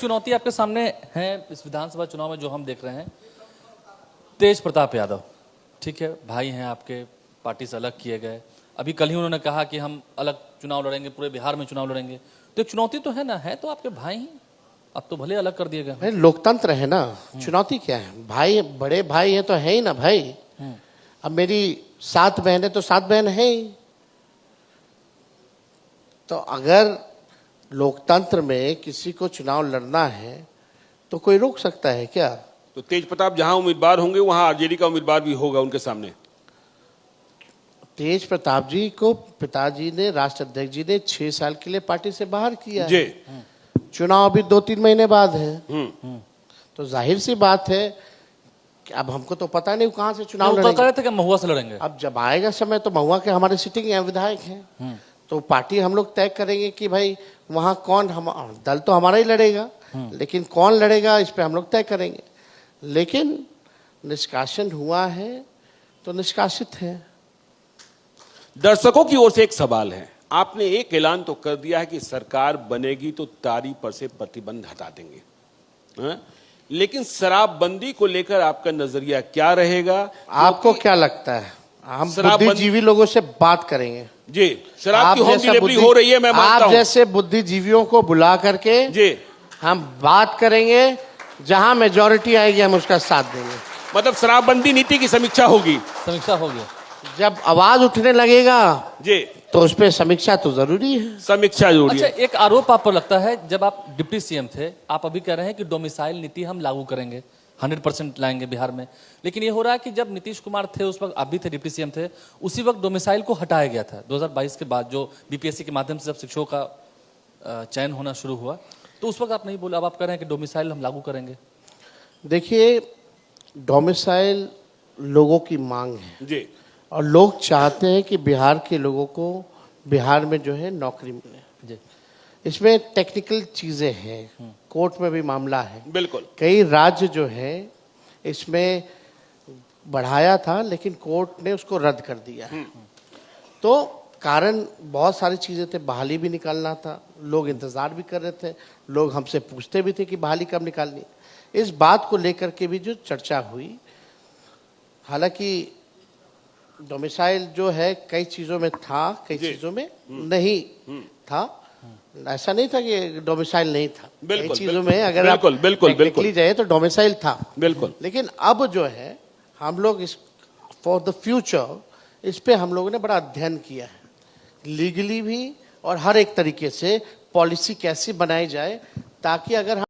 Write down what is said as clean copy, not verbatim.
चुनौती आपके सामने है इस विधानसभा चुनाव में जो हम देख रहे हैं। तेज प्रताप यादव, ठीक है, भाई हैं आपके, पार्टी से अलग किए गए। अभी कल ही उन्होंने कहा कि हम अलग चुनाव लड़ेंगे, पूरे बिहार में चुनाव लड़ेंगे। तो एक चुनौती तो है ना, है तो आपके भाई ही, अब तो भले अलग कर दिए गए। लोकतंत्र है ना, चुनौती क्या है? भाई, बड़े भाई है तो है ही ना भाई। अब मेरी 7 बहनें तो 7 बहन है ही। तो अगर लोकतंत्र में किसी को चुनाव लड़ना है तो कोई रोक सकता है क्या? तो तेज प्रताप जहां उम्मीदवार होंगे वहां आरजेडी का उम्मीदवार भी होगा उनके सामने। तेज प्रताप जी को पिताजी ने, राष्ट्र अध्यक्ष जी ने 6 साल के लिए पार्टी से बाहर किया है। चुनाव अभी 2-3 महीने बाद है। तो जाहिर सी बात है कि अब हमको तो पता नहीं कहां से चुनाव लड़ेंगे। कर रहे थे कि महुआ से लड़ेंगे। अब जब आएगा समय तो महुआ के हमारे सिटिंग हैं, विधायक हैं, तो पार्टी हम लोग तय करेंगे कि भाई वहां कौन, हम दल तो हमारा ही लड़ेगा, लेकिन कौन लड़ेगा इस पे हम लोग तय करेंगे। लेकिन निष्कासन हुआ है तो निष्कासित है। दर्शकों की ओर से एक सवाल है, आपने एक ऐलान तो कर दिया है कि सरकार बनेगी तो तारी पर से प्रतिबंध हटा देंगे, लेकिन शराबबंदी को लेकर आपका नजरिया क्या रहेगा? आपको क्या लगता है? हम बुद्धिजीवी लोगों से बात करेंगे जी। शराब की होम डिलीवरी हो रही है, मैं मानता हूं। आप जैसे बुद्धिजीवियों को बुला करके जी हम बात करेंगे, जहां मेजॉरिटी आएगी हम उसका साथ देंगे। मतलब शराबबंदी नीति की समीक्षा होगी। समीक्षा होगी। जब आवाज उठने लगेगा जी तो उस पर समीक्षा तो जरूरी है। समीक्षा जरूरी है। अच्छा, एक आरोप आप पर लगता है, जब आप डिप्टी सीएम थे, आप अभी कह रहे हैं कि डोमिसाइल नीति हम लागू करेंगे, 100% लाएंगे बिहार में। लेकिन ये हो रहा है कि जब नीतीश कुमार थे उस वक्त, आप भी थे, डिप्टी सीएम थे, उसी वक्त डोमिसाइल को हटाया गया था 2022 के बाद, जो बीपीएससी के माध्यम से जब शिक्षकों का चयन होना शुरू हुआ, तो उस वक्त आप नहीं बोले। अब आप कह रहे हैं कि डोमिसाइल हम लागू करेंगे। देखिए, डोमिसाइल लोगों की मांग है जी, और लोग चाहते हैं कि बिहार के लोगों को बिहार में जो है नौकरी मिले जी। इसमें टेक्निकल चीजें हैं, कोर्ट में भी मामला है। बिल्कुल। कई राज्य जो है इसमें बढ़ाया था, लेकिन कोर्ट ने उसको रद्द कर दिया है। तो कारण बहुत सारी चीजें थे, बहाली भी निकालना था, लोग इंतजार भी कर रहे थे, लोग हमसे पूछते भी थे कि बहाली कब निकालनी। इस बात को लेकर के भी जो चर्चा हुई, हालांकि डोमिसाइल जो है कई चीजों में था, कई चीजों में नहीं था। ऐसा नहीं था कि डोमिसाइल नहीं था। कई चीजों में अगर आप टेक्निकली जाए तो डोमिसाइल था। बिल्कुल। लेकिन अब जो है हम लोग इस फॉर द फ्यूचर इस पे हम लोगों ने बड़ा अध्ययन किया है, लीगली भी और हर एक तरीके से पॉलिसी कैसी बनाई जाए, ताकि अगर